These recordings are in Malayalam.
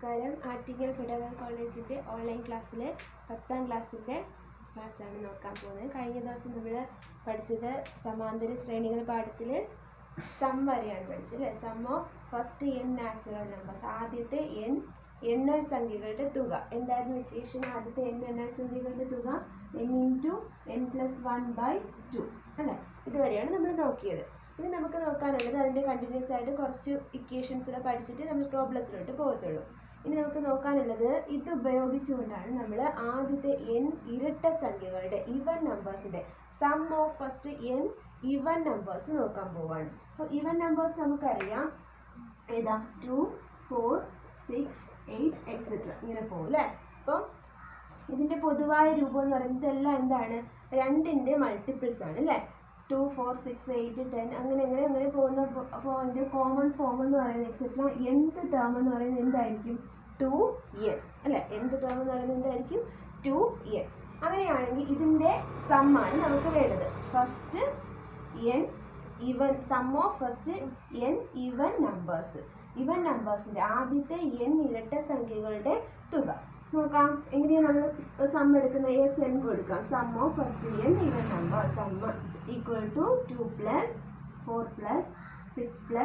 നമസ്കാരം. ആറ്റിങ്ങൽ ഫെഡറൽ കോളേജിൻ്റെ ഓൺലൈൻ ക്ലാസ്സിലെ 10ാം ക്ലാസ്സിൻ്റെ ക്ലാസ്സാണ് നോക്കാൻ പോകുന്നത്. കഴിഞ്ഞ ദിവസം നമ്മൾ പഠിച്ചത് സമാന്തര ശ്രേണികൾ പാഠത്തിൽ സം വരെയാണ് പഠിച്ചത് അല്ലേ. Sum of first n natural numbers, ആദ്യത്തെ n എണ്ണൽ സംഖ്യകളുടെ തുക എന്തായിരുന്നു ഇക്വേഷൻ? ആദ്യത്തെ n എണ്ണൽ സംഖ്യകളുടെ തുക n × n+1/2 അല്ലേ. ഇതുവരെയാണ് നമ്മൾ നോക്കിയത്. ഇനി നമുക്ക് നോക്കാനുള്ളത് അതിൻ്റെ കണ്ടിന്യൂസ് ആയിട്ട് കുറച്ച് ഇക്വേഷൻസ് പഠിച്ചിട്ട് നമ്മൾ പ്രോബ്ലത്തിലോട്ട് പോകത്തുള്ളൂ. ഇനി നമുക്ക് നോക്കാനുള്ളത് ഇത് ഉപയോഗിച്ചുകൊണ്ടാണ് നമ്മൾ ആദ്യത്തെ n ഇരട്ട സംഖ്യകളുടെ ഈവൻ നമ്പേഴ്സിൻ്റെ sum of first n even numbers നോക്കാൻ പോവാണ്. അപ്പോൾ ഈവൻ നമ്പേഴ്സ് നമുക്കറിയാം ഏതാ? 2, 4, 6, 8 എക്സെട്ര ഇങ്ങനെ പോകും അല്ലേ. അപ്പം ഇതിൻ്റെ പൊതുവായ രൂപം എന്ന് പറയുന്നത് ഇതെല്ലാം എന്താണ്? 2ൻ്റെ മൾട്ടിപ്പിൾസ് ആണ് അല്ലേ. 2, 4, 6, 8, 10 അങ്ങനെ പോകുന്ന. അപ്പോൾ അതിൻ്റെ കോമൺ ഫോം എന്ന് പറയുന്നത് എക്സെട്ര nth ടേം എന്ന് പറയുന്നത് എന്തായിരിക്കും? 2n അല്ലേ. nth ടേം എന്ന് പറയുന്നത് എന്തായിരിക്കും? 2n. അങ്ങനെയാണെങ്കിൽ ഇതിൻ്റെ സമ്മാണ് നമുക്ക് വേണ്ടത്. First n even sum of first n even numbers, even നമ്പേഴ്സിൻ്റെ ആദ്യത്തെ n ഇരട്ട സംഖ്യകളുടെ തുക നോക്കാം. എങ്ങനെയാണ് നമ്മൾ സം എടുക്കുന്നത്? n കൊടുക്കാം. Sum of first n even number sum equal to 2 + 4 + 6 +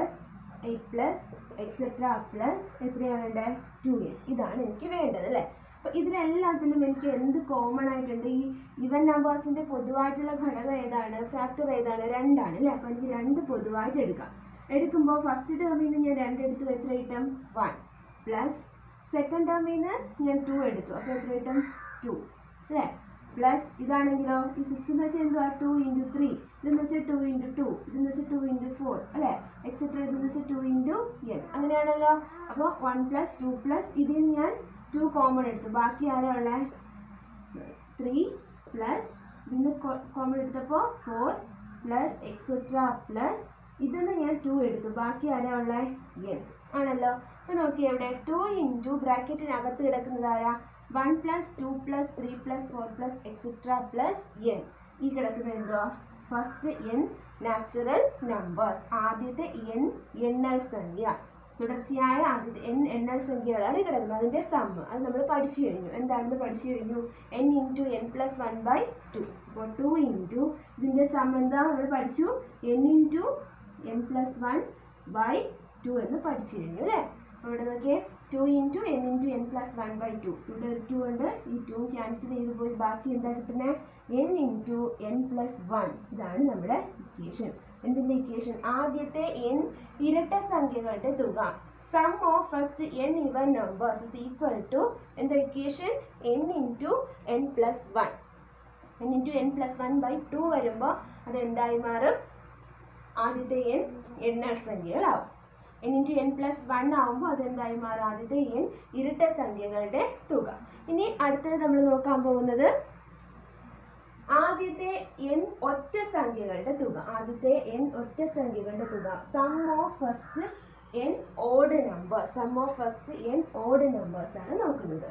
8 + etcetera plus എത്രയാണ് വേണ്ടത്? 2n. ഇതാണ് എനിക്ക് വേണ്ടത് അല്ലേ. അപ്പോൾ ഇതിലെല്ലാത്തിലും എനിക്ക് എന്ത് കോമൺ ആയിട്ടുണ്ട്? ഈ ഈവൻ നമ്പേഴ്സിൻ്റെ പൊതുവായിട്ടുള്ള ഘടകം ഏതാണ്? ഫാക്ടർ ഏതാണ്? 2 ആണ് അല്ലേ. അപ്പോൾ എനിക്ക് 2 പൊതുവായിട്ട് എടുക്കാം. എടുക്കുമ്പോൾ ഫസ്റ്റ് ടേമിൽ നിന്ന് ഞാൻ 2 എടുത്തു, എത്ര കിട്ടും? 1 പ്ലസ് സെക്കൻഡ് ടേമിൽ നിന്ന് ഞാൻ 2 എടുത്തു, അപ്പോൾ എത്ര കിട്ടും? 2 അല്ലേ. പ്ലസ് ഇതാണെങ്കിലോ ഈ 6 എന്ന് വെച്ചാൽ എന്തുവാ? 2 × 3, ഇതെന്ന് വെച്ചാൽ 2 × 2, ഇതെന്ന് വെച്ചാൽ 2 × 4 അല്ലേ. എക്സെട്ര ഇതെന്ന് വെച്ചാൽ 2 × n അങ്ങനെയാണല്ലോ. അപ്പോൾ 1 + 2 പ്ലസ് ഇതിൽ ഞാൻ 2 കോമൺ എടുത്തു, ബാക്കി ആരാ ഉള്ളത്? 3 പ്ലസ് ഇതിന് കോമൺ എടുത്തപ്പോൾ 4 പ്ലസ് എക്സെട്ര പ്ലസ് ഇതെന്ന് ഞാൻ 2 എടുത്തു, ബാക്കി ആരാ ഉള്ളത്? n ആണല്ലോ. അപ്പോൾ നോക്കിയേ ഇവിടെ 2 × ബ്രാക്കറ്റിനകത്ത് കിടക്കുന്നത് ആരാ? 1 + 2 + 3 + 4 + എക്സെട്ര പ്ലസ് n. ഈ കിടക്കുന്നത് എന്തുവാ? ഫസ്റ്റ് n നാച്ചുറൽ നമ്പേഴ്സ്, ആദ്യത്തെ n എണ്ണൽ സംഖ്യ, തുടർച്ചയായ ആദ്യത്തെ n എണ്ണൽ സംഖ്യകളാണ് കിടക്കുന്നത്. അതിൻ്റെ സം അത് നമ്മൾ പഠിച്ചു കഴിഞ്ഞു. എന്താണെന്ന് പഠിച്ചു കഴിഞ്ഞു? n × n+1/2. അപ്പോൾ 2 × ഇതിൻ്റെ സം എന്താ നമ്മൾ പഠിച്ചു? n × n+1/2 എന്ന് പഠിച്ചു കഴിഞ്ഞു അല്ലേ. അവിടെ നോക്കിയേ 2 × n × n+1/2. ഇവിടെ ഒരു 2 ഉണ്ട്, ഈ 2 ക്യാൻസൽ ചെയ്ത് പോയി ബാക്കി എന്താ കിട്ടുന്നത്? n × n+1. ഇതാണ് നമ്മുടെ ഇക്വേഷൻ. എന്തിൻ്റെ ഇക്വേഷൻ? ആദ്യത്തെ n ഇരട്ട സംഖ്യകളുടെ തുക sum of first n even numbers is equal to എന്താ equation? n × n+1. n × n+1/2 വരുമ്പോൾ അതെന്തായി മാറും? ആദ്യത്തെ n എണ്ണൽ സംഖ്യകളാവും. n × n+1 ആകുമ്പോൾ അതെന്തായി മാറും? ആദ്യത്തെ n ഇരട്ട സംഖ്യകളുടെ തുക. ഇനി അടുത്തത് നമ്മൾ നോക്കാൻ പോകുന്നത് ആദ്യത്തെ n ഒറ്റ സംഖ്യകളുടെ തുക. ആദ്യത്തെ n ഒറ്റ സംഖ്യകളുടെ തുക sum of first n odd number, sum of first n odd numbers ആണ് നോക്കുന്നത്.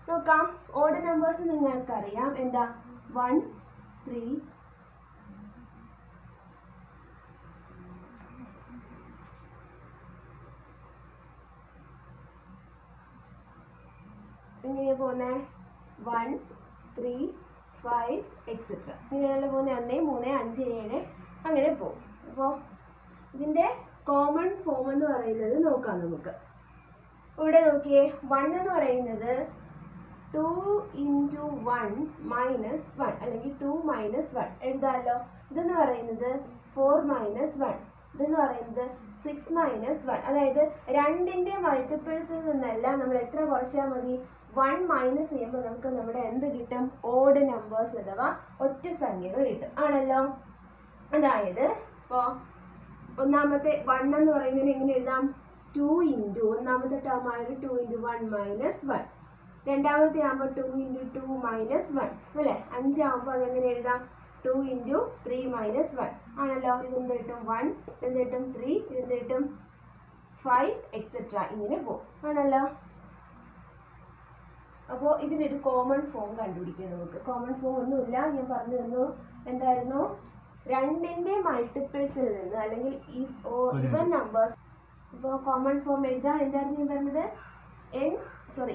നോക്കാം. ഓഡ് നമ്പേഴ്സ് നിങ്ങൾക്കറിയാം എന്താ? 1, 3, ഇങ്ങനെ പോകുന്നത് 1, 3, 5 എക്സെട്ര ഇങ്ങനെയല്ല പോകുന്നത്. 1, 3, 5, 7 അങ്ങനെ പോകും. അപ്പോൾ ഇതിൻ്റെ കോമൺ ഫോം എന്ന് പറയുന്നത് നോക്കാം നമുക്ക്. ഇവിടെ നോക്കിയേ 1 എന്ന് പറയുന്നത് 2 × 1 - 1 അല്ലെങ്കിൽ 2 - 1 എഴുതാമല്ലോ. ഇതെന്ന് പറയുന്നത് 4 - 1, ഇതെന്ന് പറയുന്നത് 6 - 1. അതായത് 2ൻ്റെ മൾട്ടിപ്പിൾസിൽ നിന്നെല്ലാം നമ്മൾ എത്ര കുറച്ചാൽ മതി? 1 മൈനസ് ചെയ്യുമ്പോൾ നമുക്ക് നമ്മുടെ എന്ത് കിട്ടും? ഓഡ് നമ്പേഴ്സ് അഥവാ ഒറ്റ സംഖ്യകൾ കിട്ടും ആണല്ലോ. അതായത് ഇപ്പോൾ ഒന്നാമത്തെ 1 എന്ന് പറയുന്നതിന് എങ്ങനെ എഴുതാം? 2 × ഒന്നാമത്തെ ടേം ആയിട്ട് 2 × 1 - 1. രണ്ടാമത്തെ ആകുമ്പോൾ 2 × 2 - 1 അല്ലേ. 5 ആകുമ്പോൾ അതെങ്ങനെ എഴുതാം? 2 × 3 - 1 ആണല്ലോ. ഇതെന്ത് കിട്ടും? 1, ഇതെന്ത് കിട്ടും? 3, ഇതെന്ത് കിട്ടും? 5 എക്സെട്ര ഇങ്ങനെ പോകും ആണല്ലോ. അപ്പോൾ ഇതിനൊരു കോമൺ ഫോം കണ്ടുപിടിക്കുക നമുക്ക്. കോമൺ ഫോം ഒന്നുമില്ല, ഞാൻ പറഞ്ഞു തന്നു. എന്തായിരുന്നു? 2ൻ്റെ മൾട്ടിപ്പിൾസിൽ നിന്ന് അല്ലെങ്കിൽ ഈവൻ നമ്പേഴ്സ്. ഇപ്പോൾ കോമൺ ഫോം എഴുതാം. എന്തായിരുന്നു ഞാൻ പറഞ്ഞത്?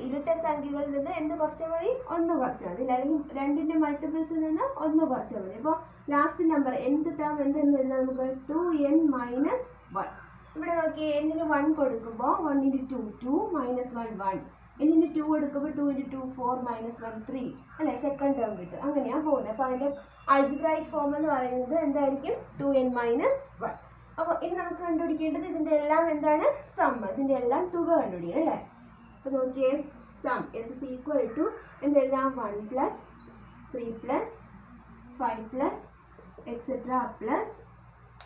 ഇരട്ട സംഖ്യകളിൽ നിന്ന് എന്ത് കുറച്ചാൽ മതി? 1 കുറച്ചാൽ മതി. അല്ലെങ്കിൽ 2ന്റെ മൾട്ടിപ്പിൾസിൽ നിന്ന് 1 കുറച്ചാൽ മതി. അപ്പോൾ ലാസ്റ്റ് നമ്പർ nth ടേം എന്തെന്ന് വരുന്നത് നമുക്ക് 2n മൈനസ് 1. ഇവിടെ നോക്കി n-ന് 1 കൊടുക്കുമ്പോൾ 1 × 2 2 മൈനസ് 1 1. n-ന് 2 കൊടുക്കുമ്പോൾ 2 × 2 4 മൈനസ് 1 3 അല്ലേ? സെക്കൻഡ് ടേം കിട്ടും. അങ്ങനെയാണ് പോകുന്നത്. അപ്പോൾ അതിൻ്റെ ആൾജിബ്രായിക് ഫോം എന്ന് പറയുന്നത് എന്തായിരിക്കും? 2n minus 1. അപ്പോൾ ഇനി നമുക്ക് കണ്ടുപിടിക്കേണ്ടത് ഇതിൻ്റെ എല്ലാം എന്താണ്? സം. ഇതിൻ്റെ എല്ലാം തുക കണ്ടുപിടിക്കണം അല്ലേ? അപ്പോൾ നോക്കിയേ, sum S is equal to എന്തെഴുതാം? 1 plus 3 plus 5 plus etcetera plus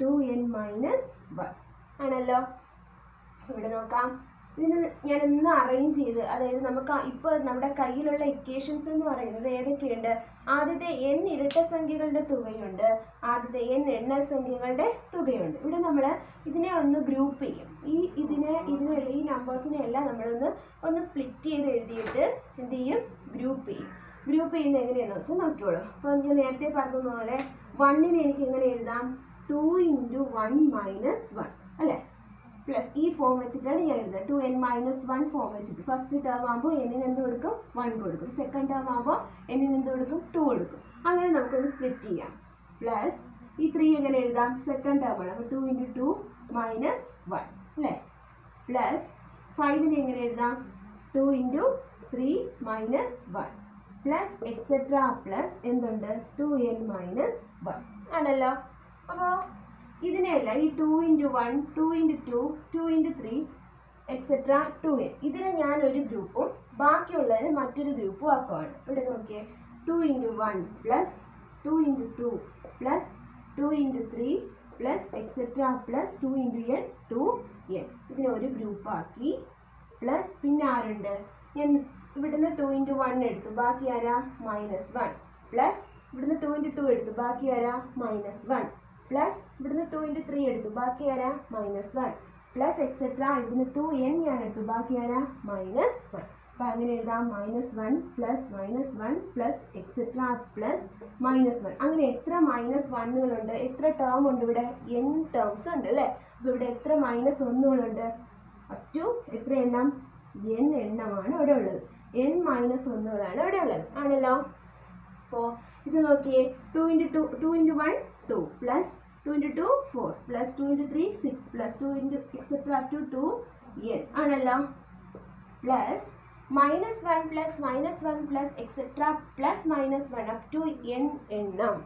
2n minus 1 ആണല്ലോ. ഇവിടെ നോക്കാം, ഇതിന് ഞാനൊന്ന് അറേഞ്ച് ചെയ്ത്, അതായത് നമുക്ക് ഇപ്പോൾ നമ്മുടെ കയ്യിലുള്ള ഇക്വേഷൻസ് എന്ന് പറയുന്നത് ഏതൊക്കെയുണ്ട്? ആദ്യത്തെ n ഇരട്ട സംഖ്യകളുടെ തുകയുണ്ട്, ആദ്യത്തെ n എണ്ണൽ സംഖ്യകളുടെ തുകയുണ്ട്. ഇവിടെ നമ്മൾ ഇതിനെ ഒന്ന് ഗ്രൂപ്പ് ചെയ്യും. ഈ നമ്പേഴ്സിനെ എല്ലാം നമ്മളൊന്ന് സ്പ്ലിറ്റ് ചെയ്ത് എഴുതിയിട്ട് എന്ത് ചെയ്യും? ഗ്രൂപ്പ് ചെയ്യും. ഗ്രൂപ്പ് ചെയ്യുന്നത് എങ്ങനെയാണെന്ന് വെച്ചാൽ നോക്കിയോളൂ. അപ്പോൾ ഞാൻ നേരത്തെ പറഞ്ഞതുപോലെ 1-നെ എനിക്ക് എങ്ങനെ എഴുതാം? 2 × 1 മൈനസ് 1 അല്ലേ? പ്ലസ് ഈ ഫോം വെച്ചിട്ടാണ് ഞാൻ എഴുതുന്നത്. 2n മൈനസ് 1 ഫോം വെച്ചിട്ട് ഫസ്റ്റ് ടേം ആകുമ്പോൾ n-ന് എന്ത് കൊടുക്കും? 1 കൊടുക്കും. സെക്കൻഡ് ടേം ആകുമ്പോൾ n-ന് എന്ത് കൊടുക്കും? 2 കൊടുക്കും. അങ്ങനെ നമുക്കൊന്ന് സ്പ്ലിറ്റ് ചെയ്യാം. പ്ലസ് ഈ 3 എങ്ങനെ എഴുതാം? സെക്കൻഡ് ടേം ആണ്. അപ്പോൾ 2 × 2 മൈനസ് 1 അല്ലേ? പ്ലസ് 5-നെ എങ്ങനെ എഴുതാം? 2 × 3 മൈനസ് 1 പ്ലസ് എക്സെട്ര പ്ലസ് എന്തുണ്ട്? 2n മൈനസ് 1 ആണല്ലോ. അപ്പോൾ ഇതിനെയല്ല ഈ 2 × 1 2 × 2 2 × 3 എക്സെട്ര 2n ഇതിനെ ഞാൻ ഒരു ഗ്രൂപ്പും ബാക്കിയുള്ളതിന് മറ്റൊരു ഗ്രൂപ്പും ആക്കുവാണ്. ഇവിടെ നോക്കിയേ, 2 × 1 plus 2 × 2 plus 2 × 3 plus etcetera plus 2 × n 2n ഇതിനെ ഒരു ഗ്രൂപ്പാക്കി. പ്ലസ് പിന്നെ ആരുണ്ട്? ഞാൻ ഇവിടുന്ന് 2 × 1 എടുത്തു, ബാക്കി ആരാ? മൈനസ് 1. പ്ലസ് ഇവിടുന്ന് 2 × 2 എടുത്തു, ബാക്കി ആരാ? മൈനസ് 1. പ്ലസ് ഇവിടുന്ന് 2 × 3 എടുത്തു, ബാക്കി ആരാ? മൈനസ് 1. പ്ലസ് എക്സെട്ര ഇവിടുന്ന് 2n ഞാൻ എടുത്തു, ബാക്കി ആരാ? മൈനസ് 1. അപ്പോൾ അങ്ങനെ എഴുതാം, -1 പ്ലസ് -1 പ്ലസ് എക്സെട്ര പ്ലസ് -1. അങ്ങനെ എത്ര -1കളുണ്ട്? എത്ര ടേം ഉണ്ട് ഇവിടെ? n ടേംസ് ഉണ്ട് അല്ലേ? അപ്പോൾ ഇവിടെ എത്ര -1കളുണ്ട്? അപ് ടു എത്ര എണ്ണം? n എണ്ണമാണ് ഇവിടെ ഉള്ളത്. n -1കളാണ് ഇവിടെ ഉള്ളത് ആണല്ലോ. അപ്പോൾ ഇത് നോക്കിയേ, 2 × 1 2 plus 2 × 2 4 plus 2 × 3 6 plus 2 × etcetera to 2n ആണല്ലോ. Plus -1 plus -1 plus etcetera plus -1 up to n എണ്ണം.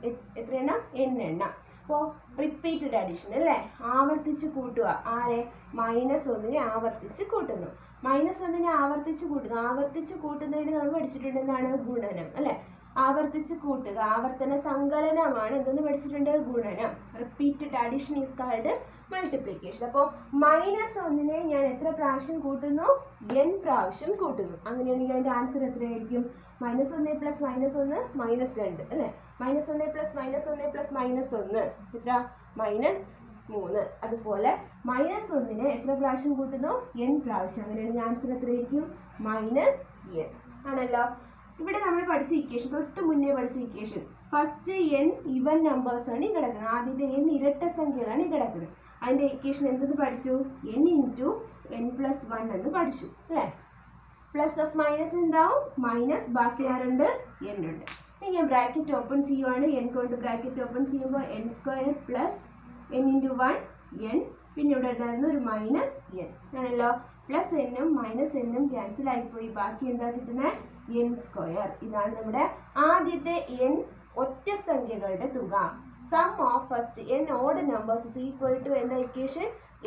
എത്ര എണ്ണം? n എണ്ണം. അപ്പോൾ റിപ്പീറ്റഡ് അഡീഷൻ അല്ലേ? ആവർത്തിച്ച് കൂട്ടുക. ആരെ? -1നെ ആവർത്തിച്ച് കൂട്ടുന്നു. -1നെ ആവർത്തിച്ച് കൂട്ടുന്നു. ആവർത്തിച്ച് കൂട്ടുന്നതിന് നമ്മൾ പഠിച്ചിട്ടുണ്ട് എന്താണ്? ഗുണനം അല്ലേ? ആവർത്തിച്ച് കൂട്ടുക, ആവർത്തന സങ്കലനമാണ് എന്തെന്ന് പഠിച്ചിട്ടുണ്ട്? ഗുണനം. Repeated addition is called multiplication. അപ്പോൾ -1നെ ഞാൻ എത്ര പ്രാവശ്യം കൂട്ടുന്നു? n പ്രാവശ്യം കൂട്ടുന്നു. അങ്ങനെയാണെങ്കിൽ അതിൻ്റെ ആൻസർ എത്രയായിരിക്കും? -1 പ്ലസ് -1 -2 അല്ലേ? -1 പ്ലസ് -1 പ്ലസ് -1 എത്ര? -3. അതുപോലെ -1നെ എത്ര പ്രാവശ്യം കൂട്ടുന്നു? n പ്രാവശ്യം. അങ്ങനെയാണെങ്കിൽ ആൻസർ എത്രയായിരിക്കും? -n ആണല്ലോ. ഇവിടെ നമ്മൾ പഠിച്ച ഇക്വേഷൻ, തൊട്ട് മുന്നേ പഠിച്ച equation, first n even numbers ആണ് ഈ കിടക്കുന്നത്. ആദ്യത്തെ n ഇരട്ട സംഖ്യകളാണ് ഈ കിടക്കുന്നത്. അതിൻ്റെ ഇക്വേഷൻ എന്തെന്ന് പഠിച്ചു? n × n+1 എന്ന് പഠിച്ചു അല്ലേ? പ്ലസ് ഓഫ് മൈനസ് ഉണ്ടാവും, മൈനസ് ബാക്കി ആരുണ്ട്? n ഉണ്ട്. ഇനി ഞാൻ ബ്രാക്കറ്റ് ഓപ്പൺ ചെയ്യുവാണ്. n കൊണ്ട് ബ്രാക്കറ്റ് ഓപ്പൺ ചെയ്യുമ്പോൾ n² പ്ലസ് n × 1 n, പിന്നെ ഇവിടെ ഉണ്ടായിരുന്ന ഒരു -n ആണല്ലോ. പ്ലസ് n-ഉം -n-ഉം ക്യാൻസൽ ആയിപ്പോയി, ബാക്കി എന്താ കിട്ടുന്നത്? n². ഇതാണ് നമ്മുടെ ആദ്യത്തെ n ഒറ്റ സംഖ്യകളുടെ തുക. Sum of first n odd numbers is equal to എന്താ ഇക്വേഷൻ?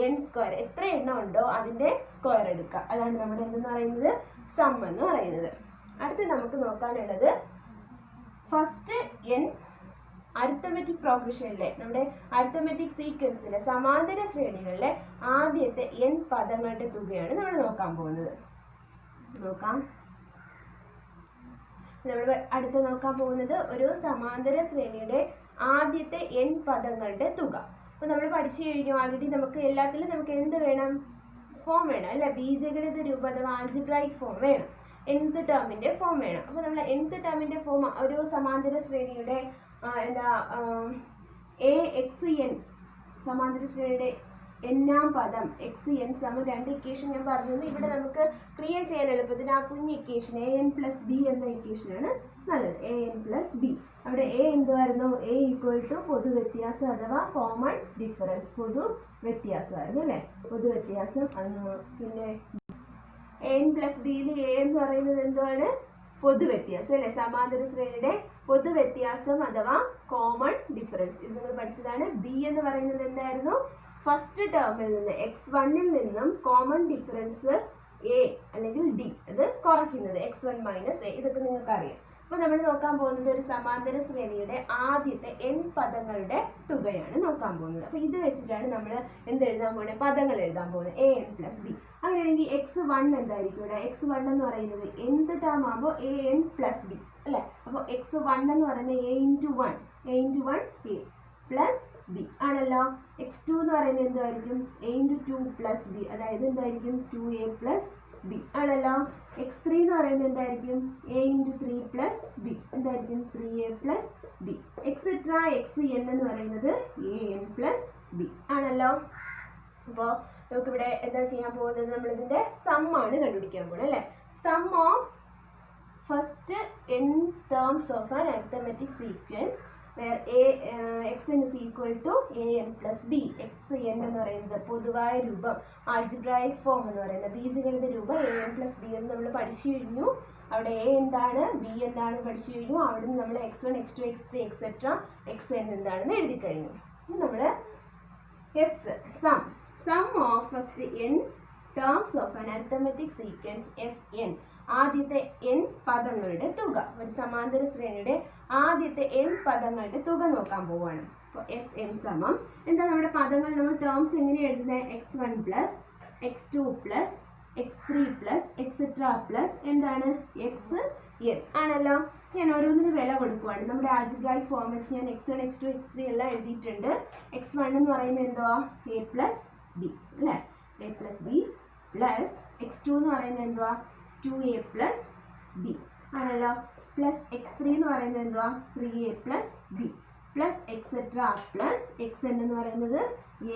n². എത്ര എണ്ണം ഉണ്ടോ അതിൻ്റെ സ്ക്വയർ എടുക്കുക. അതാണ് നമ്മുടെ എന്തെന്ന് പറയുന്നത്? സം എന്ന് പറയുന്നത്. അടുത്ത് നമുക്ക് നോക്കാനുള്ളത് ഫസ്റ്റ് n അരിത്തമെറ്റിക് പ്രോഗ്രഷനിലെ നമ്മുടെ അരിത്തമെറ്റിക് സീക്വൻസിലെ സമാന്തര ശ്രേണികളിലെ ആദ്യത്തെ n പദങ്ങളുടെ തുകയാണ് നമ്മൾ നോക്കാൻ പോകുന്നത്. നോക്കാം. നമ്മൾ അടുത്ത് നോക്കാൻ പോകുന്നത് ഒരു സമാന്തര ശ്രേണിയുടെ ആദ്യത്തെ n പദങ്ങളുടെ തുക. അപ്പോൾ നമ്മൾ പഠിച്ചു കഴിഞ്ഞു ആൾറെഡി. നമുക്ക് എല്ലാത്തിലും നമുക്ക് എന്ത് വേണം? ഫോം വേണം അല്ല? ബീജഗണിത രൂപം അഥവാ ആൾജിബ്രായിക് ഫോം വേണം. nth ടേമിൻ്റെ ഫോം വേണം. അപ്പോൾ നമ്മൾ nth ടേമിൻ്റെ ഫോം ഒരു സമാന്തര ശ്രേണിയുടെ എന്താ AXN സമാന്തര ശ്രേണിയുടെ എന്നാം പദം എക്സ് എൻ സമം 2 ഇക്വേഷൻ ഞാൻ പറഞ്ഞത്. ഇവിടെ നമുക്ക് ക്രിയേറ്റ് ചെയ്യാൻ എളുപ്പത്തിന് ആ കുഞ്ഞ് equation A N plus B എന്ന ഇക്വേഷനാണ് നല്ലത്. A N plus B. അവിടെ എ എന്തുവായിരുന്നു? എ ഈക്വൽ ടു പൊതു വ്യത്യാസം അഥവാ കോമൺ ഡിഫറൻസ്. പൊതു വ്യത്യാസമായിരുന്നു അല്ലേ? പൊതു വ്യത്യാസം. പിന്നെ എ എൻ പ്ലസ് ബിയിൽ എ എന്ന് പറയുന്നത് എന്തുവാണ്? പൊതു വ്യത്യാസം അല്ലെ? സമാന്തര ശ്രേണിയുടെ പൊതു വ്യത്യാസം അഥവാ കോമൺ ഡിഫറൻസ്. ഇത് നിങ്ങൾ പഠിച്ചതാണ്. ബി എന്ന് പറയുന്നത് എന്തായിരുന്നു? ഫസ്റ്റ് ടേമിൽ നിന്ന് x1ൽ നിന്നും കോമൺ ഡിഫറൻസ് എ അല്ലെങ്കിൽ ഡി അത് കുറയ്ക്കുന്നത് x1 മൈനസ് എ. ഇതൊക്കെ നിങ്ങൾക്ക് അറിയാം. അപ്പോൾ നമ്മൾ നോക്കാൻ പോകുന്നത് ഒരു സമാന്തര ശ്രേണിയുടെ ആദ്യത്തെ n പദങ്ങളുടെ തുകയാണ് നോക്കാൻ പോകുന്നത്. അപ്പോൾ ഇത് വെച്ചിട്ടാണ് നമ്മൾ എന്തെഴുതാൻ പോകുന്നത്? പദങ്ങൾ എഴുതാൻ പോകുന്നത്. A N plus B. അങ്ങനെയാണെങ്കിൽ x1 എന്തായിരിക്കും? ഇവിടെ x1 എന്ന് പറയുന്നത് nth ടേം ആകുമ്പോൾ എ എൻ പ്ലസ് ബി അല്ലേ? അപ്പോൾ x1 എന്ന് പറയുന്നത് a into 1 a plus B ആണല്ലോ. x2 എന്ന് പറയുന്നത് എന്തായിരിക്കും? a ഇൻറ്റു 2 പ്ലസ് ബി, അതായത് എന്തായിരിക്കും? 2a പ്ലസ് ബി ആണല്ലോ. x3 എന്ന് പറയുന്നത് എന്തായിരിക്കും? a ഇൻറ്റു 3 പ്ലസ് ബി, എന്തായിരിക്കും? 3a plus B. Etcetera xn എന്ന് പറയുന്നത് a n പ്ലസ് ബി ആണല്ലോ. അപ്പോൾ നമുക്കിവിടെ എന്താ ചെയ്യാൻ പോകുന്നത്? നമ്മളിതിൻ്റെ സമ്മാണ് കണ്ടുപിടിക്കാൻ പോകുന്നത് അല്ലേ? Sum of first n terms of an arithmetic sequence where xn is equal to an plus b. xn എന്ന് പറയുന്നത് പൊതുവായ രൂപം, ആൾജിബ്രായിക് ഫോം എന്ന് പറയുന്നത് ബീജഗണിത രൂപം an plus b എന്ന് നമ്മൾ പഠിച്ചു കഴിഞ്ഞു. അവിടെ a എന്താണ്, b എന്താണ് പഠിച്ചു കഴിഞ്ഞു. അവിടെ നിന്ന് നമ്മൾ x1 x2 x3 etcetera xn എന്താണെന്ന് എഴുതി കഴിഞ്ഞു. നമ്മൾ sum of first n terms of an arithmetic sequence Sn, ആദ്യത്തെ n പദങ്ങളുടെ തുക. ഒരു സമാന്തര ശ്രേണിയുടെ ആദ്യത്തെ n പദങ്ങളുടെ തുക നോക്കാൻ പോവുകയാണ്. അപ്പോൾ Sn സമം എന്താ? നമ്മുടെ പദങ്ങൾ നമ്മൾ ടേംസ് എങ്ങനെ എഴുതുന്നത്? x1 plus x2 plus x3 plus etcetera plus എന്താണ്? xn ആണല്ലോ. ഞാൻ ഓരോന്നിനും വില കൊടുക്കുവാണ്. നമ്മുടെ ആൾജിബ്രായിക് ഫോം വെച്ച് ഞാൻ x1 x2 x3 എല്ലാം എഴുതിയിട്ടുണ്ട്. x1 എന്ന് പറയുന്നത് എന്തുവാ? a പ്ലസ് ബി അല്ലേ? a plus B plus x2 എന്ന് പറയുന്നത് എന്തുവാ? 2a പ്ലസ് ബി ആണല്ലോ. പ്ലസ് x3 എന്ന് പറയുന്നത് എന്തുവാ? 3a plus B plus etcetera plus xn എന്ന് പറയുന്നത്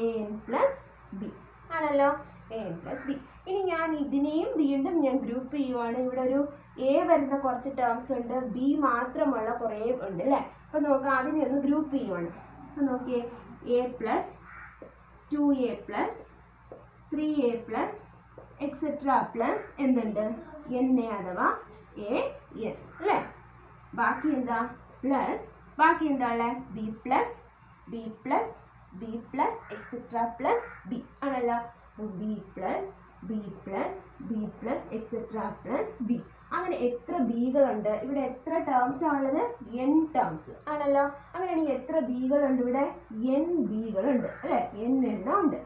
an പ്ലസ് ബി ആണല്ലോ. an plus B. ഇനി ഞാൻ ഇതിനെയും വീണ്ടും ഞാൻ ഗ്രൂപ്പ് ചെയ്യുവാണ്. ഇവിടെ ഒരു a വരുന്ന കുറച്ച് ടേംസ് ഉണ്ട്, b മാത്രമുള്ള കുറേ ഉണ്ട് അല്ലേ? അപ്പോൾ നോക്കാം, അതിനെ ഒന്ന് ഗ്രൂപ്പ് ചെയ്യുവാണ്. അപ്പോൾ നോക്കിയേ, a plus 2a plus 3a plus etcetera plus എന്തുണ്ട്? na അഥവാ a n അല്ലേ? ബാക്കി എന്താ? പ്ലസ് ബാക്കി എന്താ ഉള്ളത്? b plus B plus B plus etcetera plus B ആണല്ലോ. B plus B plus B plus etcetera plus B. അങ്ങനെ എത്ര ബികളുണ്ട് ഇവിടെ? എത്ര ടേംസ് ആണുള്ളത്? n ടേംസ് ആണല്ലോ. അങ്ങനെയാണെങ്കിൽ എത്ര ബികളുണ്ട് ഇവിടെ? n ബികളുണ്ട് അല്ലേ? n എണ്ണം ഉണ്ട്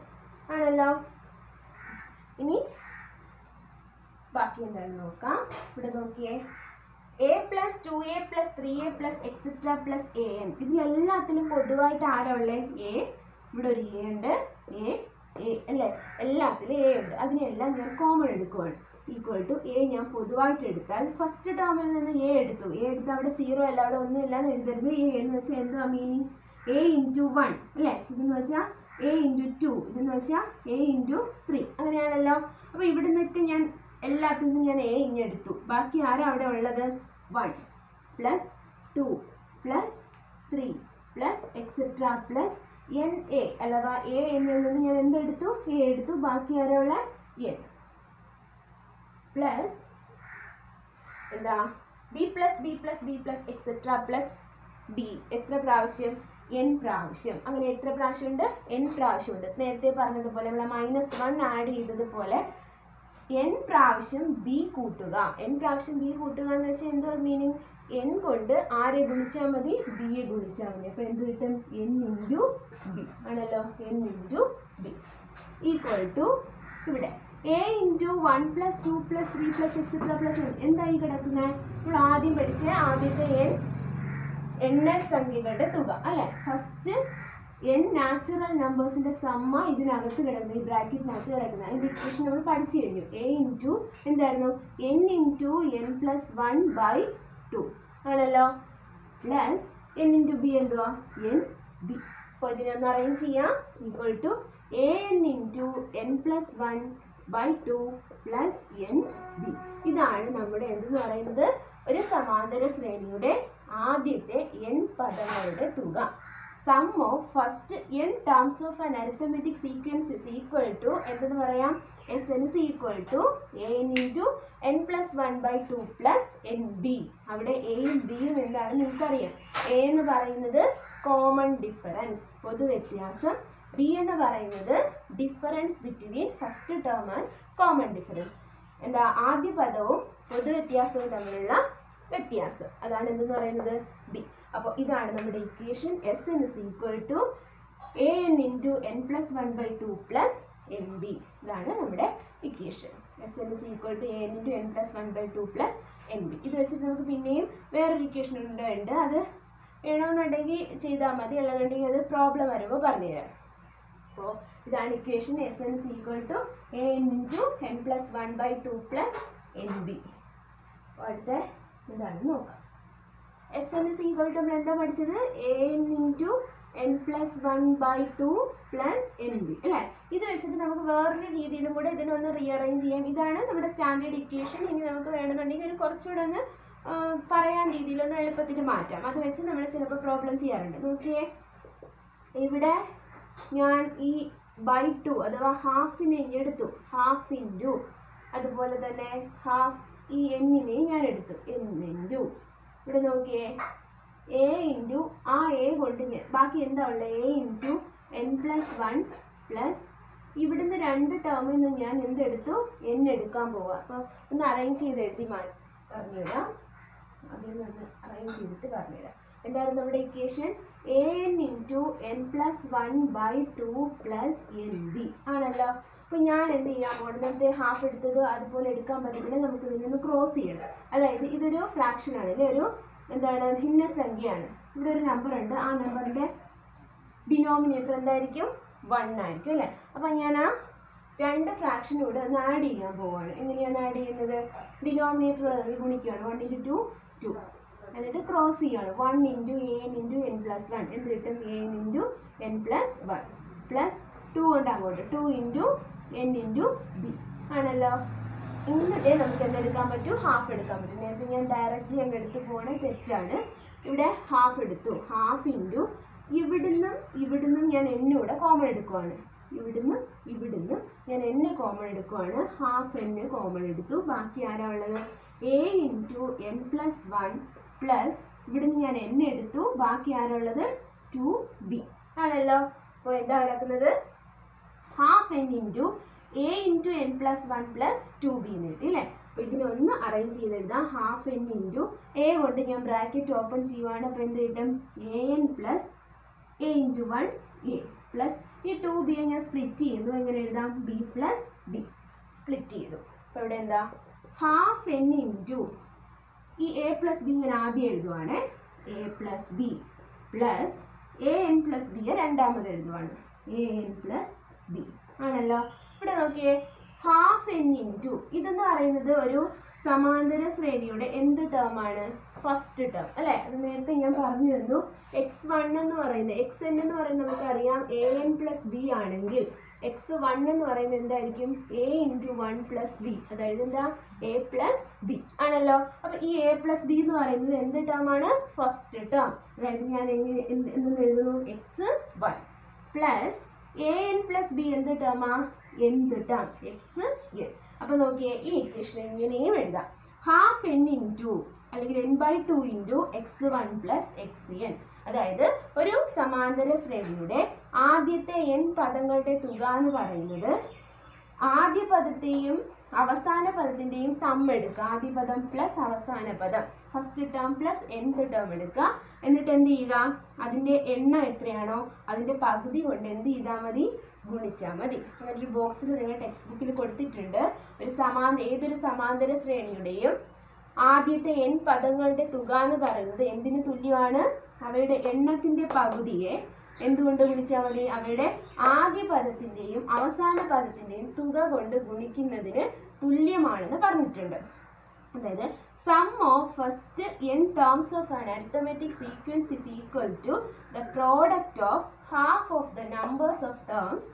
ആണല്ലോ. ഇനി ബാക്കി എന്താണെന്ന് നോക്കാം. ഇവിടെ നോക്കിയേ, a plus 2a plus 3a plus etcetera plus an. ഇതിലെല്ലാത്തിലും പൊതുവായിട്ട് ആരാ ഉള്ളത്? a. ഇവിടെ ഒരു a ഉണ്ട്, a അല്ലേ? എല്ലാത്തിലും a ഉണ്ട്. അതിനെല്ലാം ഞാൻ കോമൺ എടുക്കുവാണ്. ഈക്വൽ ടു a ഞാൻ പൊതുവായിട്ട് എടുത്താൽ ഫസ്റ്റ് ടേമിൽ നിന്ന് a എടുത്തു. a എടുത്ത് അവിടെ 0 അല്ല, അവിടെ ഒന്നും ഇല്ലാന്ന് എഴുതരുത്. a എന്ന് വെച്ചാൽ എന്താ മീനിങ്? a ഇൻറ്റു 1 അല്ലേ? ഇതെന്ന് വെച്ചാൽ a ഇൻറ്റു 2, ഇതെന്ന് വെച്ചാൽ a ഇൻറ്റു 3 അങ്ങനെയാണല്ലോ. അപ്പോൾ ഇവിടെ നിന്നൊക്കെ ഞാൻ എല്ലാത്തിനും ഞാൻ a ഇങ്ങെടുത്തു. ബാക്കി ആരാ അവിടെ ഉള്ളത്? 1 plus 2 plus 3 plus etcetera plus na അല്ലവാ a എന്നിൽ നിന്ന് ഞാൻ എന്തെടുത്തു? a എടുത്തു. ബാക്കി ആരാ ഉള്ള? n പ്ലസ് എന്താ? b plus B plus B plus etcetera plus B. എത്ര പ്രാവശ്യം? n പ്രാവശ്യം. അങ്ങനെ എത്ര പ്രാവശ്യം ഉണ്ട്? n പ്രാവശ്യം ഉണ്ട്. നേരത്തെ പറഞ്ഞതുപോലെ നമ്മൾ -1 ആഡ് ചെയ്തതുപോലെ n പ്രാവശ്യം b കൂട്ടുക. n പ്രാവശ്യം b കൂട്ടുക എന്ന് വെച്ചാൽ എന്തോ മീനിങ്? n കൊണ്ട് ആരെ ഗുണിച്ചാൽ മതി? b യെ ഗുണിച്ചാൽ മതി. അപ്പോൾ എന്ത് കിട്ടും? n ഇൻറ്റു ബി ആണല്ലോ. n into b equal to ഇവിടെ a into 1 plus 2 plus 3 plus etcetera plus എന്തായി കിടക്കുന്നത്? നമ്മൾ ആദ്യം പഠിച്ച ആദ്യത്തെ എണ്ണൽ സംഖ്യകളുടെ തുക അല്ലേ? ഫസ്റ്റ് n നാച്ചുറൽ നമ്പേഴ്സിന്റെ സമ്മ ഇതിനകത്ത് കിടക്കുന്നത്, ഈ ബ്രാക്കറ്റിനകത്ത് കിടക്കുന്നത്. അതിന്റെ ഇക്വേഷൻ നമ്മൾ പഠിച്ചു കഴിഞ്ഞു. a ഇൻറ്റു എന്തായിരുന്നു? n ഇൻറ്റു n പ്ലസ് 1/2 ആണല്ലോ. പ്ലസ് n ഇൻറ്റു ബി എന്തുവാ? n b. അപ്പോൾ ഇതിനൊന്ന് അറേഞ്ച് ചെയ്യാം. Equal to an into n plus 1 by 2 plus nb. ഇതാണ് നമ്മുടെ എന്തെന്ന് പറയുന്നത്, ഒരു സമാന്തര ശ്രേണിയുടെ ആദ്യത്തെ n പദങ്ങളുടെ തുക. Sum of first n terms of an arithmetic sequence is equal to എന്തെന്ന് പറയാം, Sn is equal to an into n plus 1 by 2 plus nb. അവിടെ എയും ബിയും എന്താണ് നിങ്ങൾക്കറിയാം. a എന്ന് പറയുന്നത് കോമൺ ഡിഫറൻസ്, പൊതുവ്യത്യാസം. ബി എന്ന് പറയുന്നത് difference between first term and common difference. എന്താ, ആദ്യ പദവും പൊതുവ്യത്യാസവും തമ്മിലുള്ള വ്യത്യാസം, അതാണ് എന്തെന്ന് പറയുന്നത് ബി. അപ്പോൾ ഇതാണ് നമ്മുടെ equation. Sn is equal to an into n plus 1 by 2 plus nb. ഇതാണ് നമ്മുടെ equation. Sn is equal to an into n plus 1 by 2 plus nb. ഇത് വെച്ചിട്ട് നമുക്ക് പിന്നെയും വേറൊരു ഇക്വേഷൻ ഉണ്ട്, അത് വേണമെന്നുണ്ടെങ്കിൽ ചെയ്താൽ മതി, അല്ലാന്നുണ്ടെങ്കിൽ അത് പ്രോബ്ലം വരുമ്പോൾ പറഞ്ഞുതരാം. അപ്പോൾ ഇതാണ് equation. Sn is equal to an into n plus 1 by 2 plus nb. അടുത്ത എന്താണെന്ന് നോക്കാം. Sn is equal to നമ്മൾ എന്താ പഠിച്ചത്, an into n plus 1 by 2 plus nb അല്ലേ. ഇത് വെച്ചിട്ട് നമുക്ക് വേറൊരു രീതിയിലും കൂടെ ഇതിനൊന്ന് റീഅറേഞ്ച് ചെയ്യാം. ഇതാണ് നമ്മുടെ സ്റ്റാൻഡേർഡ് ഇക്വേഷൻ. ഇനി നമുക്ക് വേണമെന്നുണ്ടെങ്കിൽ ഒരു കുറച്ചുകൂടെ ഒന്ന് പറയാൻ രീതിയിലൊന്ന് എളുപ്പത്തിൽ മാറ്റാം. അത് വെച്ച് നമ്മൾ ചിലപ്പോൾ പ്രോബ്ലം ചെയ്യാറുണ്ട്. നോക്കിയേ, ഇവിടെ ഞാൻ ഈ ബൈ 2 അഥവാ ഹാഫിനെ എടുത്തു, ഹാഫ് ഇൻറ്റു, അതുപോലെ തന്നെ ഹാഫ് ഈ എന്നിനെ ഞാൻ എടുത്തു, n ഇൻറ്റു, ഇവിടെ നോക്കിയേ എ ഇൻറ്റു ആ എ കൊണ്ട് ഞാൻ ബാക്കി എന്താ ഉള്ളത്, A into n plus 1 plus ഇവിടുന്ന് രണ്ട് ടേമിൽ നിന്ന് ഞാൻ എന്തെടുത്തു, n എടുക്കാൻ പോവാം. അപ്പോൾ ഒന്ന് അറേഞ്ച് ചെയ്ത് എഴുതി പറഞ്ഞുതരാം. അതിൽ നിന്ന് അറേഞ്ച് ചെയ്തിട്ട് പറഞ്ഞുതരാം. എന്തായിരുന്നു നമ്മുടെ equation, an into n plus 1 by 2 plus nb ആണല്ലോ. അപ്പോൾ ഞാൻ എന്ത് ചെയ്യാൻ പോകുന്നത്, നേരത്തെ ഹാഫ് എടുത്തത് അതുപോലെ എടുക്കാൻ പറ്റത്തില്ല, നമുക്ക് ഇതിനൊന്ന് ക്രോസ് ചെയ്യണം. അതായത് ഇതൊരു ഫ്രാക്ഷൻ ആണ്, അല്ലെ, ഒരു എന്താണ് ഭിന്നസംഖ്യയാണ്. ഇവിടെ ഒരു നമ്പർ ഉണ്ട്, ആ നമ്പറിൻ്റെ ഡിനോമിനേറ്റർ എന്തായിരിക്കും, 1 ആയിരിക്കും അല്ലേ. അപ്പം ഞാൻ ആ രണ്ട് ഫ്രാക്ഷനും കൂടെ ഒന്ന് ആഡ് ചെയ്യാൻ പോവുകയാണ്. എങ്ങനെയാണ് ആഡ് ചെയ്യുന്നത്, ഡിനോമിനേറ്റർ ഗുണിക്കുകയാണ്, 1 into 2, എന്നിട്ട് ക്രോസ് ചെയ്യാണ്, 1 into an into n plus 1 എന്ത് കിട്ടും, an into n plus 1 plus 2 കൊണ്ട് അങ്ങോട്ട് 2 into n into b ആണല്ലോ. എന്നിട്ട് നമുക്ക് എന്തെടുക്കാൻ പറ്റും, ഹാഫ് എടുക്കാൻ പറ്റും. നേരത്തെ ഞാൻ ഡയറക്റ്റ്ലി അങ്ങ് എടുത്ത് പോകണേ തെറ്റാണ്. ഇവിടെ ഹാഫ് എടുത്തു, ഹാഫ് ഇൻറ്റു ഇവിടുന്നും ഞാൻ എന്നൂടെ കോമൺ എടുക്കുവാണ്, ഇവിടുന്ന് ഞാൻ എന്നെ കോമൺ എടുക്കുവാണ്, ഹാഫ് എന്നെ കോമൺ എടുത്തു. ബാക്കി ആരാ ഉള്ളത്, a into n plus 1 plus ഇവിടുന്ന് ഞാൻ എന്നെ എടുത്തു, ബാക്കി ആരാ ഉള്ളത്, 2b ആണല്ലോ. അപ്പോൾ എന്താ നടക്കുന്നത്, half n into a into n plus 1 plus 2b എന്ന് കിട്ടി അല്ലേ. അപ്പോൾ ഇതിനൊന്ന് അറേഞ്ച് ചെയ്തെഴുതാം. ഹാഫ് n ഇൻറ്റു a കൊണ്ട് ഞാൻ ബ്രാക്കറ്റ് ഓപ്പൺ ചെയ്യുവാണ്. അപ്പോൾ എന്ത് കിട്ടും, an plus a into 1 a plus ഈ 2b ഞാൻ സ്പ്ലിറ്റ് ചെയ്യുന്നു. എങ്ങനെ എഴുതാം, b പ്ലസ് b സ്പ്ലിറ്റ് ചെയ്തു. അപ്പോൾ ഇവിടെ എന്താ, ഹാഫ് n ഇൻറ്റു ഈ a പ്ലസ് b ഞാൻ ആദ്യം എഴുതുവാണ്, a plus b plus an plus b രണ്ടാമത് എഴുതുവാണ്, an പ്ലസ് b ആണല്ലോ. ഇവിടെ നോക്കിയേ, ഹാഫ് n ഇൻറ്റു ഇതെന്ന് പറയുന്നത് ഒരു സമാന്തര ശ്രേണിയുടെ എന്ത് ടേം ആണ്, ഫസ്റ്റ് ടേം അല്ലേ. അത് നേരത്തെ ഞാൻ പറഞ്ഞു തന്നു. x1 എന്ന് പറയുന്നത്, xn എന്ന് പറയുന്നത് നമുക്കറിയാം an പ്ലസ് b ആണെങ്കിൽ x1 എന്ന് പറയുന്നത് എന്തായിരിക്കും, a ഇൻറ്റു 1 പ്ലസ് b, അതായത് എന്താ, a പ്ലസ് b ആണല്ലോ. അപ്പൊ ഈ a പ്ലസ് b എന്ന് പറയുന്നത് എന്ത് ടേം ആണ്, ഫസ്റ്റ് ടേം. അതായത് ഞാൻ എന്തെന്ന് എഴുതുന്നു, x1 plus an plus b എന്ത് ടേമാ, എന്ത് ടേം, xn. അപ്പൊ നോക്കിയേ, ഈ ഇക്വേഷൻ എങ്ങനെയും എഴുതാം, ഹാഫ് n ഇൻറ്റു അല്ലെങ്കിൽ n/2 into x1 plus xn. അതായത് ഒരു സമാന്തര ശ്രേണിയുടെ ആദ്യത്തെ n പദങ്ങളുടെ തുക എന്ന് പറയുന്നത് ആദ്യ പദത്തെയും അവസാന പദത്തിൻ്റെയും സം എടുക്കുക. ആദ്യ പദം പ്ലസ് അവസാന പദം, first term plus nth term എടുക്കുക. എന്നിട്ട് എന്ത് ചെയ്യുക, അതിൻ്റെ എണ്ണം എത്രയാണോ അതിൻ്റെ പകുതി കൊണ്ട് എന്ത് ചെയ്താൽ മതി, ഗുണിച്ചാൽ മതി. അങ്ങനെ ഒരു ബോക്സിൽ നിങ്ങൾ ടെക്സ്റ്റ് ബുക്കിൽ കൊടുത്തിട്ടുണ്ട്. ഏതൊരു സമാന്തര ശ്രേണിയുടെയും ആദ്യത്തെ n പദങ്ങളുടെ തുക എന്ന് പറയുന്നത് എന്തിന് തുല്യമാണ്, അവയുടെ എണ്ണത്തിന്റെ പകുതിയെ എന്തുകൊണ്ട് ഗുണിച്ചാൽ മതി, അവയുടെ ആദ്യ പദത്തിന്റെയും അവസാന പദത്തിന്റെയും തുക കൊണ്ട് ഗുണിക്കുന്നതിന് തുല്യമാണെന്ന് പറഞ്ഞിട്ടുണ്ട്. അതായത് sum of first n terms of an arithmetic sequence is equal to the product of half of the numbers of terms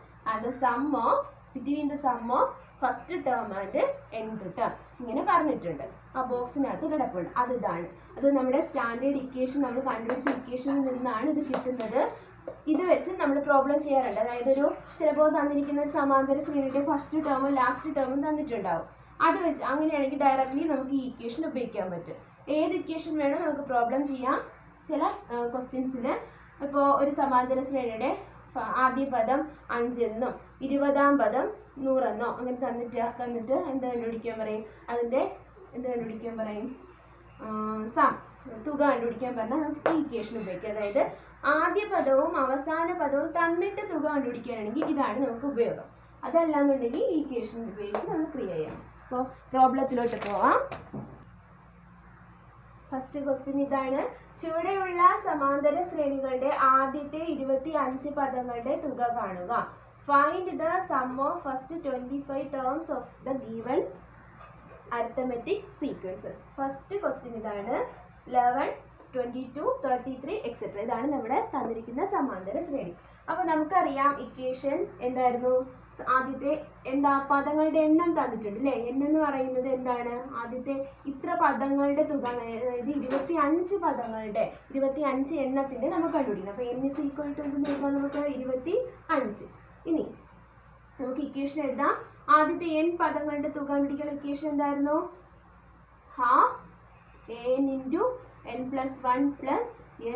the sum of between the sum of first term and nth term. ഇങ്ങനെ പറഞ്ഞിട്ടുണ്ട്. ആ ബോക്സിനകത്ത് കിടപ്പുണ്ട്. ഇതാണ്. അത് നമ്മുടെ സ്റ്റാൻഡേർഡ് ഇക്വേഷൻ നമ്മൾ കണ്ടുപിടിച്ച ഇക്വേഷനിൽ നിന്നാണ് ഇത് കിട്ടുന്നത്. ഇത് വെച്ച് നമ്മൾ പ്രോബ്ലം ചെയ്യാറുണ്ട്. അതായത് ചിലപ്പോൾ തന്നിരിക്കുന്ന സമാന്തര ശ്രേണിയുടെ ഫസ്റ്റ് ടേമും ലാസ്റ്റ് ടേമും തന്നിട്ടുണ്ടാവും. അത് വെച്ച് അങ്ങനെയാണെങ്കിൽ ഡയറക്റ്റ്ലി നമുക്ക് ഈ ഇക്വേഷൻ ഉപയോഗിക്കാൻ പറ്റും. ഏത് ഇക്വേഷൻ വേണോ നമുക്ക് പ്രോബ്ലം ചെയ്യാം. ചില ക്വസ്റ്റ്യൻസിൽ ഇപ്പോൾ ഒരു സമാന്തര ശ്രേണിയുടെ ആദ്യ പദം 5 എന്നും 20ാം പദം 100 എന്നോ അങ്ങനെ തന്നിട്ട് എന്ത് കണ്ടുപിടിക്കാൻ പറയും? അതിൻ്റെ എന്ത് കണ്ടുപിടിക്കാൻ പറയും? തുക കണ്ടുപിടിക്കാൻ പറഞ്ഞാൽ നമുക്ക് ഈ ഇക്വേഷൻ ഉപയോഗിക്കാം. അതായത് ആദ്യ പദവും അവസാന പദവും തന്നിട്ട് തുക കണ്ടുപിടിക്കാനാണെങ്കിൽ ഇതാണ് നമുക്ക് ഉപയോഗം. അതല്ലാന്നുണ്ടെങ്കിൽ ഈ ഇക്വേഷൻ ഉപയോഗിച്ച് നമ്മൾ ക്രിയ ചെയ്യാം. അപ്പോൾ പ്രോബ്ലത്തിലോട്ട് പോവാം. ഫസ്റ്റ് ക്വസ്റ്റ്യൻ ഇതാണ്. ചുവടെയുള്ള സമാന്തര ശ്രേണികളുടെ ആദ്യത്തെ 25 പദങ്ങളുടെ തുക കാണുക. Find the sum of first 25 terms of the given arithmetic sequences. First question ഇതാണ്. 11, 22, 33 എക്സെട്ര. ഇതാണ് നമ്മുടെ തന്നിരിക്കുന്ന സമാന്തര ശ്രേണി. അപ്പോൾ നമുക്കറിയാം ഇക്വേഷൻ എന്തായിരുന്നു? ആദ്യത്തെ പദങ്ങളുടെ എണ്ണം തന്നിട്ടുണ്ട് അല്ലേ? എണ്ണം എന്ന് പറയുന്നത് എന്താണ്? ആദ്യത്തെ ഇത്ര പദങ്ങളുടെ തുക, അതായത് 25 പദങ്ങളുടെ 25 എണ്ണത്തിന്റെ നമുക്ക് കണ്ടുപിടിക്കണം. അപ്പോൾ n = എന്ത് എഴുതാം? നമുക്ക് 25. ഇനി നമുക്ക് ഇക്വേഷൻ എഴുതാം. ആദ്യത്തെ n പദങ്ങളുടെ തുക കണ്ടുപിടിക്കാൻ ഇക്വേഷൻ എന്തായിരുന്നു? Half an × n+1 +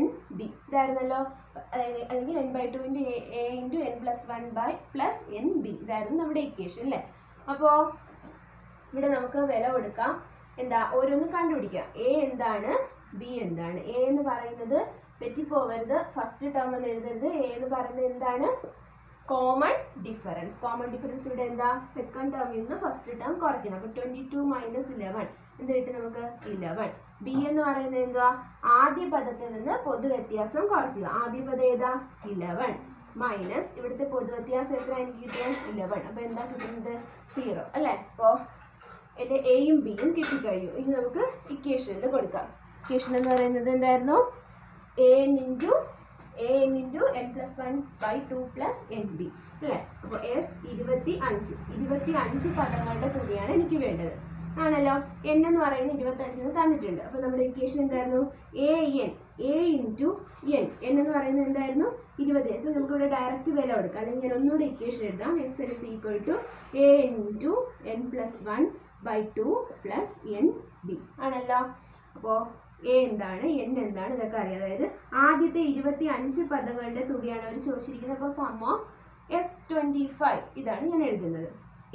nb ഇതായിരുന്നല്ലോ. അല്ലെങ്കിൽ n/2 × a × n+1 + nb ഇതായിരുന്നു നമ്മുടെ ഇക്വേഷൻ അല്ലേ? അപ്പോൾ ഇവിടെ നമുക്ക് വില കൊടുക്കാം. ഓരോന്നും കണ്ടുപിടിക്കാം. a എന്താണ്, b എന്താണ്? a എന്ന് പറയുന്നത് തെറ്റിപ്പോവരുത്, ഫസ്റ്റ് ടേം എന്ന് എഴുതരുത്. a എന്ന് പറയുന്നത് എന്താണ്? Common difference. കോമൺ ഡിഫറൻസ് ഇവിടെ എന്താ? സെക്കൻഡ് ടേമിൽ നിന്ന് ഫസ്റ്റ് ടേം കുറയ്ക്കണം. അപ്പോൾ 22 - 11 എന്ത് കിട്ടും നമുക്ക്? 11. ബി എന്ന് പറയുന്നത് എന്തുവാ? ആദ്യ പദത്തിൽ നിന്ന് പൊതുവ്യത്യാസം കുറയ്ക്കുക. ആദ്യ പദം ഏതാ? 11 മൈനസ് ഇവിടുത്തെ പൊതുവ്യത്യാസം എത്ര എനിക്ക് കിട്ടിയാൽ 11. അപ്പോൾ എന്താ കിട്ടുന്നത്? 0 അല്ലേ? അപ്പോൾ എൻ്റെ എയും ബിയും കിട്ടിക്കഴിഞ്ഞു. ഇനി നമുക്ക് ഇക്വേഷനിൽ കൊടുക്കാം. ഇക്വേഷൻ എന്ന് പറയുന്നത് എന്തായിരുന്നു? an × n+1/2 + nb അല്ലേ? അപ്പോൾ s 25 പദങ്ങളുടെ തുകയാണ് എനിക്ക് വേണ്ടത് ആണല്ലോ. n എന്ന് പറയുന്നത് 25 തന്നിട്ടുണ്ട്. അപ്പോൾ നമ്മുടെ ഇക്വേഷൻ എന്തായിരുന്നു? an n എന്ന് പറയുന്നത് എന്തായിരുന്നു? 20. അപ്പോൾ നമുക്ക് ഇവിടെ ഡയറക്റ്റ് വില കൊടുക്കാം. അല്ലെങ്കിൽ ഞാൻ ഒന്നുകൂടെ ഇക്വേഷൻ എഴുതാം. s = a × n+1/2 + nb ആണല്ലോ. അപ്പോൾ a എന്താണ്, n എന്താണ്, ഇതൊക്കെ അറിയാം. അതായത് ആദ്യത്തെ 25 പദങ്ങളുടെ തുകയാണ് അവർ ചോദിച്ചിരിക്കുന്നത്. അപ്പോൾ സം ഓഫ് s25 ഇതാണ് ഞാൻ എഴുതുന്നത്.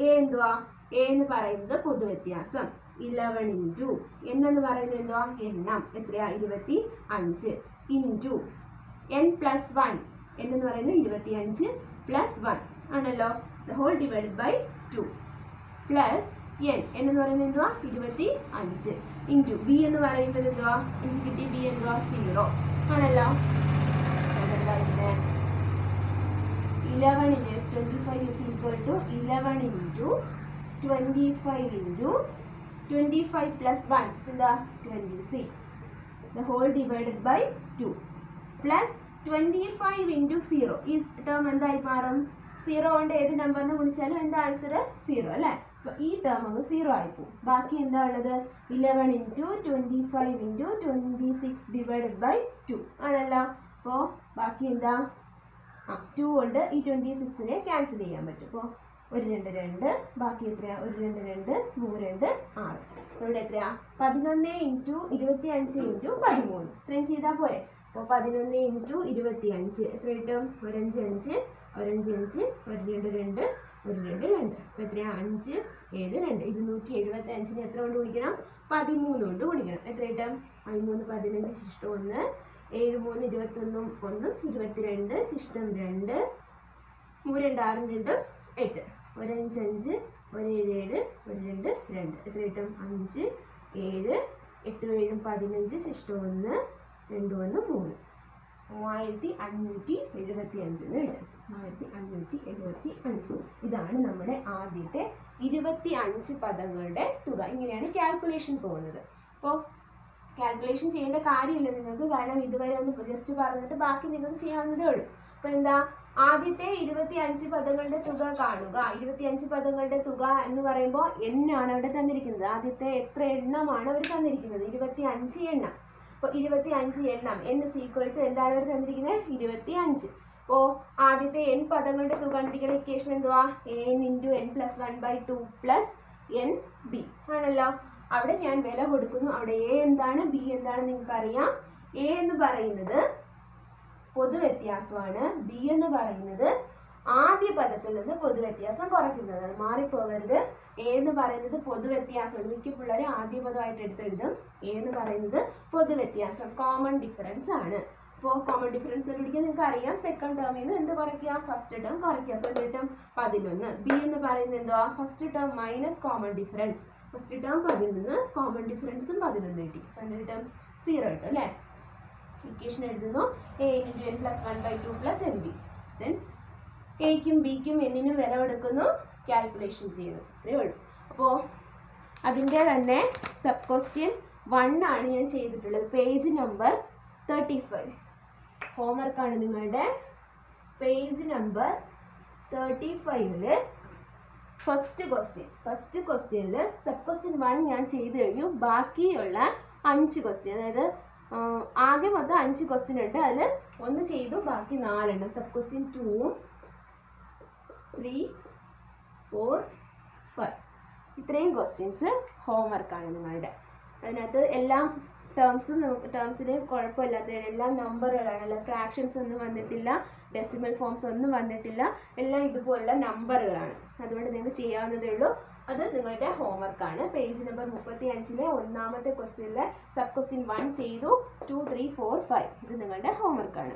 a എന്തുവാ? a എന്ന് പറയുന്നത് പൊതുവ്യത്യാസം. 11 × n എന്ന് പറയുന്നത് എന്തുവാ? എണ്ണം. എത്രയാ? 25 ഇൻറ്റു n+1 n എന്ന് പറയുന്നത് 25 + 1 ആണല്ലോ. The whole divided by 2 plus n എന്ന് പറയുന്നത് എന്തുവാ? 25 ഇൻറ്റു b എന്ന് പറയുന്നത് എന്തുവാ? എനിക്ക് കിട്ടി b എന്തുവാ? 0 ആണല്ലോ. അതെന്താ പിന്നെ 11 × s25 = 11 × 25 × 25 + 1 എന്താ? 26. The whole divided by 2 plus 25 × 0. ഈ ടേം എന്തായി മാറും? 0 കൊണ്ട് ഏത് നമ്പറിനെ ഗുണിച്ചാലും എന്താ ആൻസർ? 0 അല്ലേ? അപ്പോൾ ഈ ടേം അങ്ങ് 0 ആയിപ്പോവും. ബാക്കി എന്താ ഉള്ളത്? 11 × 25 × 26 ഡിവൈഡഡ് ബൈ 2 ആണല്ലോ. അപ്പോൾ ബാക്കി എന്താ? 2 കൊണ്ട് ഈ 26നെ ക്യാൻസൽ ചെയ്യാൻ പറ്റും. അപ്പോൾ 1 2 2 ബാക്കി എത്രയാ? 1 2 2 3 2 6. ഇവിടെ എത്രയാ? 11 × 25 × 13 ഇത്രയും ചെയ്താൽ പോരെ? അപ്പോൾ 11 × 25 എത്ര കിട്ടും? 1 5 5 1 5 5 1 2 2 1 2 2. അപ്പോൾ എത്രയാ? 5 7 2. 275നെ എത്ര കൊണ്ട് ഗുണിക്കണം? 13 കൊണ്ട് ഗുണിക്കണം. എത്ര കിട്ടും? 13 15 ശിഷ്ടം 1 7 3 21 1 22 ശിഷ്ടം 2 3 2 6 2 8 1 5 5 1 7 7 1 2 2 എത്ര കിട്ടും? 5 7 8 7 15 ശിഷ്ടം 1 2 1 3 3575 കിട്ടും. 3575. ഇതാണ് നമ്മുടെ ആദ്യത്തെ 25 പദങ്ങളുടെ തുക. ഇങ്ങനെയാണ് കാൽക്കുലേഷൻ പോകുന്നത്. അപ്പോൾ കാൽക്കുലേഷൻ ചെയ്യേണ്ട കാര്യമില്ല നിങ്ങൾക്ക്, കാരണം ഇതുവരെ ഒന്ന് ജസ്റ്റ് പറഞ്ഞിട്ട് ബാക്കി നിങ്ങൾക്ക് ചെയ്യാവുന്നതേ ഉള്ളൂ. അപ്പോൾ എന്താ? ആദ്യത്തെ 25 പദങ്ങളുടെ തുക കാണുക. 25 പദങ്ങളുടെ തുക എന്ന് പറയുമ്പോൾ n ആണ് അവിടെ തന്നിരിക്കുന്നത്. ആദ്യത്തെ എത്ര എണ്ണമാണ് അവർ തന്നിരിക്കുന്നത്? 25 എണ്ണം. അപ്പോൾ 25 എണ്ണം n = എന്താണ് അവർ തന്നിരിക്കുന്നത്? 25. അപ്പോൾ ആദ്യത്തെ n പദങ്ങളുടെ തുക കണ്ടുപിടിക്കുന്ന ഇക്വേഷൻ എന്തുവാ? an × n + 1/2 + nb ആണല്ലോ. അവിടെ ഞാൻ വില കൊടുക്കുന്നു. അവിടെ a എന്താണ് b എന്താണ് നിങ്ങൾക്ക് അറിയാം. a എന്ന് പറയുന്നത് പൊതുവ്യത്യാസമാണ്. ബി എന്ന് പറയുന്നത് ആദ്യ പദത്തിൽ നിന്ന് പൊതുവ്യത്യാസം കുറയ്ക്കുന്നതാണ്. മാറിപ്പോകരുത്. എ എന്ന് പറയുന്നത് പൊതുവ്യത്യാസം. മിക്ക പിള്ളേരും ആദ്യ പദമായിട്ട് എടുത്തെഴുതും. എ എന്ന് പറയുന്നത് പൊതുവ്യത്യാസം, കോമൺ ഡിഫറൻസ് ആണ്. അപ്പോൾ കോമൺ ഡിഫറൻസ് കണ്ടുപിടിക്കാൻ നിങ്ങൾക്ക് അറിയാം. സെക്കൻഡ് ടേമിൽ നിന്ന് എന്ത് കുറയ്ക്കുക? ഫസ്റ്റ് ടേം കുറയ്ക്കുക. അപ്പോൾ എന്ത് കിട്ടും? 11. ബി എന്ന് പറയുന്നത് എന്തുവാ? First term minus common difference. First term 11, common ഡിഫറൻസും 11 കിട്ടി. അപ്പോൾ എന്ത് കിട്ടും? 0 കിട്ടും അല്ലേ? ഇക്വേഷൻ എഴുതുന്നു. a × n + 1/2 + nb. ദെൻ എയ്ക്കും ബിക്കും എന്നിനും വില കൊടുക്കുന്നു. കാൽക്കുലേഷൻ ചെയ്യുന്നു. ഇത്രയേ ഉള്ളൂ. അപ്പോൾ അതിൻ്റെ തന്നെ സബ് ക്വസ്റ്റ്യൻ 1 ആണ് ഞാൻ ചെയ്തിട്ടുള്ളത്. Page number 35. ഹോംവർക്കാണ് നിങ്ങളുടെ. പേജ് നമ്പർ 35 ഫസ്റ്റ് ക്വസ്റ്റ്യനിൽ സബ് ക്വസ്റ്റ്യൻ 1 ഞാൻ ചെയ്ത് കഴിഞ്ഞു. ബാക്കിയുള്ള 5 ക്വസ്റ്റ്യൻ, അതായത് ആകെ മൊത്തം 5 ക്വസ്റ്റ്യൻ ഉണ്ട്. അതിൽ 1 ചെയ്തു, ബാക്കി 4 സബ് ക്വസ്റ്റ്യൻ 2, 3, 4, 5 ഇത്രയും ക്വസ്റ്റ്യൻസ് ഹോംവർക്കാണ് നിങ്ങളുടെ. അതിനകത്ത് എല്ലാം ടേംസിൽ കുഴപ്പമില്ലാത്ത എല്ലാം നമ്പറുകളാണ്. അല്ല ഫ്രാക്ഷൻസ് ഒന്നും വന്നിട്ടില്ല, ഡെസിമൽ ഫോംസ് ഒന്നും വന്നിട്ടില്ല. എല്ലാം ഇതുപോലുള്ള നമ്പറുകളാണ്. അതുകൊണ്ട് നിങ്ങൾക്ക് ചെയ്യാവുന്നതേ ഉള്ളൂ. അത് നിങ്ങളുടെ ഹോംവർക്കാണ്. പേജ് നമ്പർ 35 ഒന്നാമത്തെ ക്വസ്റ്റ്യനിലെ സബ് ക്വസ്റ്റ്യൻ 1 ചെയ്തു. 2, 3, 4, 5 ഇത് നിങ്ങളുടെ ഹോംവർക്കാണ്.